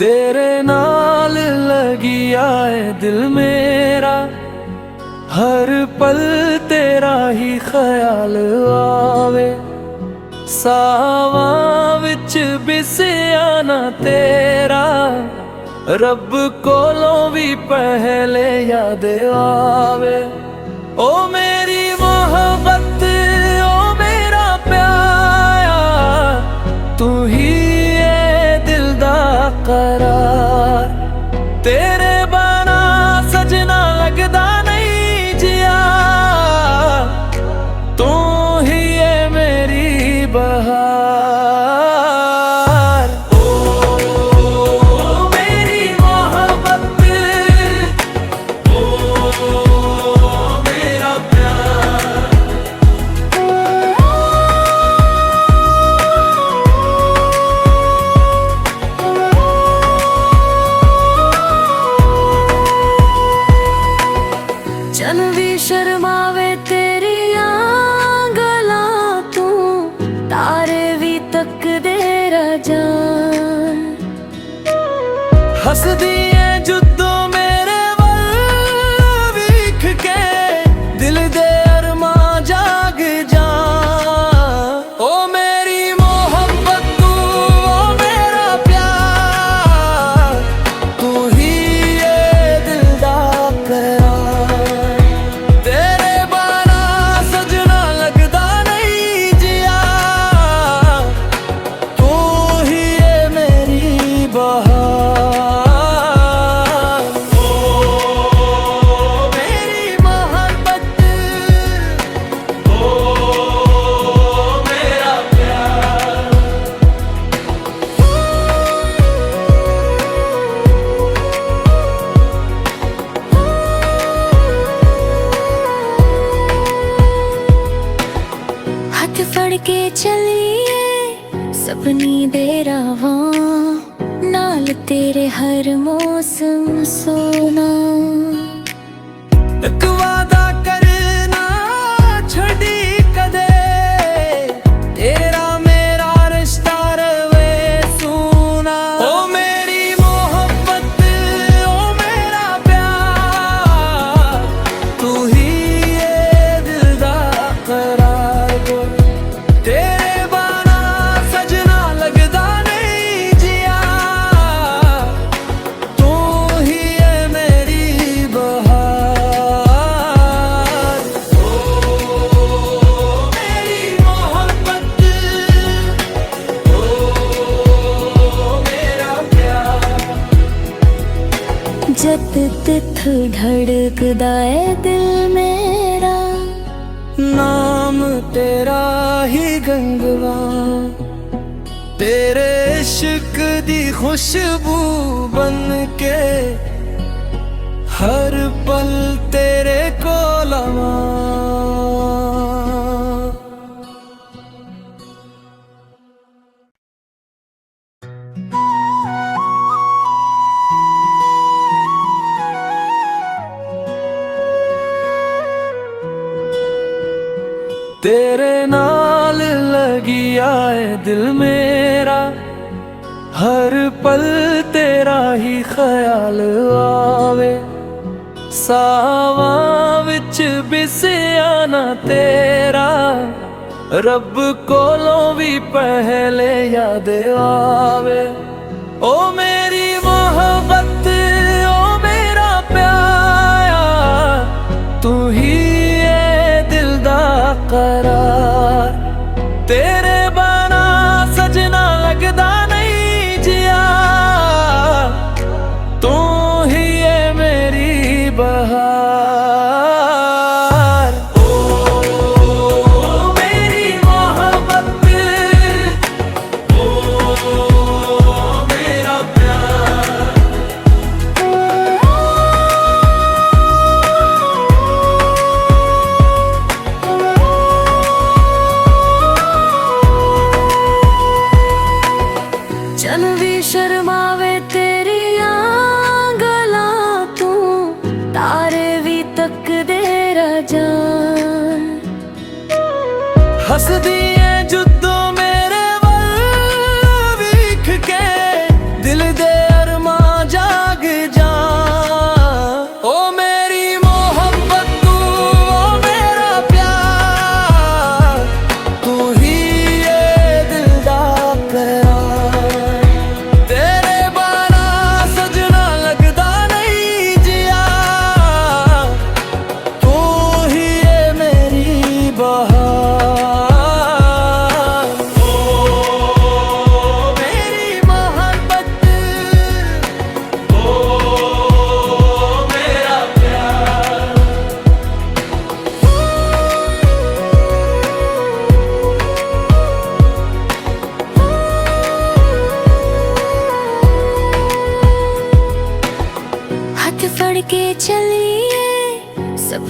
तेरे नाल लगी आए दिल मेरा, हर पल तेरा ही ख्याल आवे। सावां विच बिसिया ना तेरा, रब कोलों भी पहले याद आवे। ओ मेरी मोहब्बत, ओ मेरा प्यारा, तू ही है दिल दा करार। तेरे बिना सजना लगदा नहीं जिया, तू ही है मेरी बहार। जन भी शर्मावे तेरी गला, तू तारे भी तक दे जान। हसदी है जुद्दों मेरे वल विख के, दिल दे अरमा जाग जान। ओ मेरी मोहब्बत तू, ओ मेरा प्यार, तू ही है दिल दा करार। तेरे बिना सजना लगदा नहीं जिया, तू ही है मेरी बहार। हाथ फड़ के चलिए सपनी दे रावां, नाल तेरे हर मौसम सोना। एक वादा करना छड़ी कदे, तेरा मेरा रिश्ता रवे सूना। ओ मेरी मोहब्बत, ओ मेरा प्यार, तू ही है दिल दा करार। तेरे बिना सजना लगदा नहीं जिया, तू ही है मेरी बहार। ओ मेरी मोहब्बत, ओ मेरा प्यार। जद तिथ धड़कदा है दिल मेरा, नाम तेरा ही गंगवा। तेरे इश्क दी खुशबू बन के, हर पल तेरे को लवा। तेरे नाल लगी आए दिल मेरा, हर पल तेरा ही ख्याल आवे। सावां विच बिसिया ना तेरा, रब कोलों भी पहले याद आवे। ओ मेरी मोहब्बत, ओ मेरा प्यारा, तू ही है दिल दा करार। तेरे बिना सजना लगदा नहीं जिया, तू ही है मेरी बहार। ओ मेरी मोहब्बत, ओ मेरा प्यार। जन भी शर्मावे तेरी गला, तू तारे भी तक दे जान। हसदी है जुद्दों मेरे वल विख के, दिल दे अरमा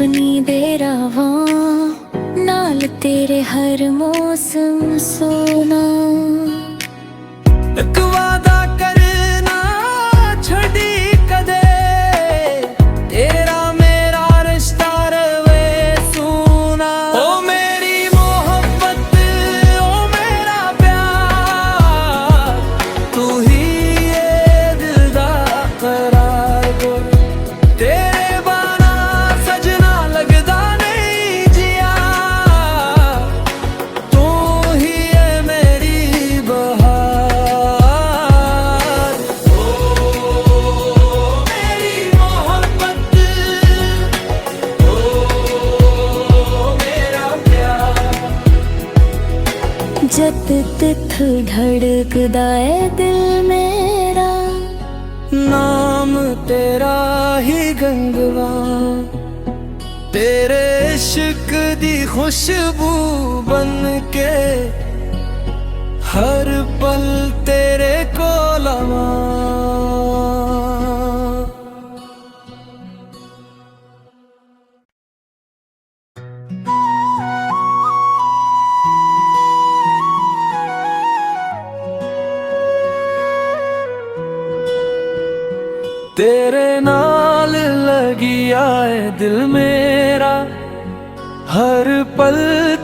सपनी दे रावां नाल तेरे हर मौसम सोना। एक वादा करना छड़ी कदे तेरा मेरा रिश्ता रवे सूना। ओ मेरी मोहब्बत ओ मेरा प्यार तू ही ये दिल दा करार गो। तेरे बाना सजना लगदा नहीं जिया तू ही है मेरी बहार। जद तिथ धड़कदा है दिल मेरा नाम तेरा ही गंगवा। तेरे इश्क दी खुशबू बन के हर पल तेरे को लवा। तेरे नाल लगी आए दिल मेरा हर पल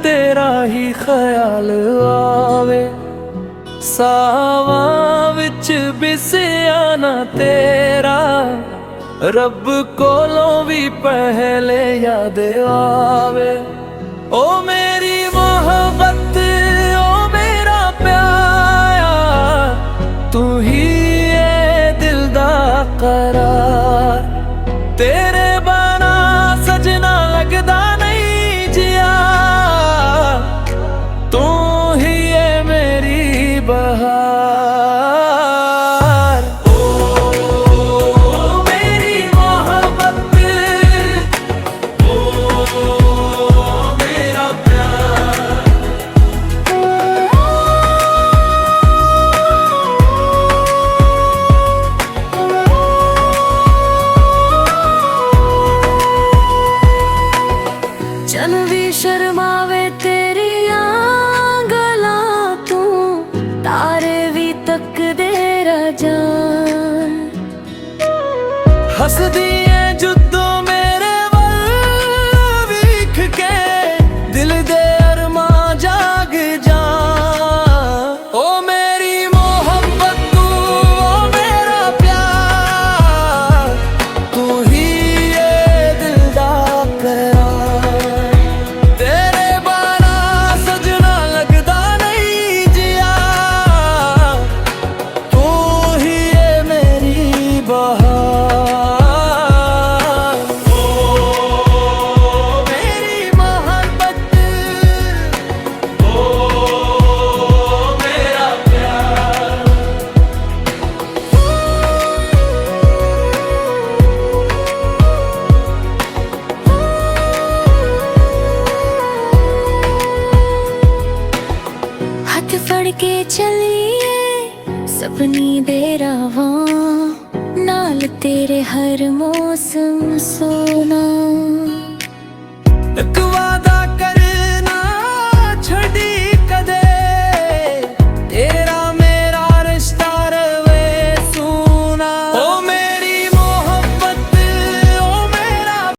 तेरा ही ख्याल आवे। सावां विच बिसिया ना तेरा रब कोलों भी पहले याद आवे। ओ मेरी मोहब्बत ओ मेरा प्यार तू ही करार। तेरे बाना सजना लगदा नहीं जिया तू ही है मेरी बहार। ओ मेरी मोहब्बत ओ मेरा प्यार। जन भी शर्मावे तेरिया गलां तू तारे भी तकदे राजान। हसदी है जुद्दों मेरे वल विख के दिल दे अरमा जाग जा। ओ मेरी मोहब्बत तू ओ मेरा प्यार तू ही ये दिल दा करार। तेरे बाना सजना लगदा नहीं जिया तू ही ये मेरी बहार। ओ मेरी मोहब्बत ओ मेरा प्यार। हाथ फड़ के चलिए सपनी दे रावां नाल तेरे हर मौसम सो।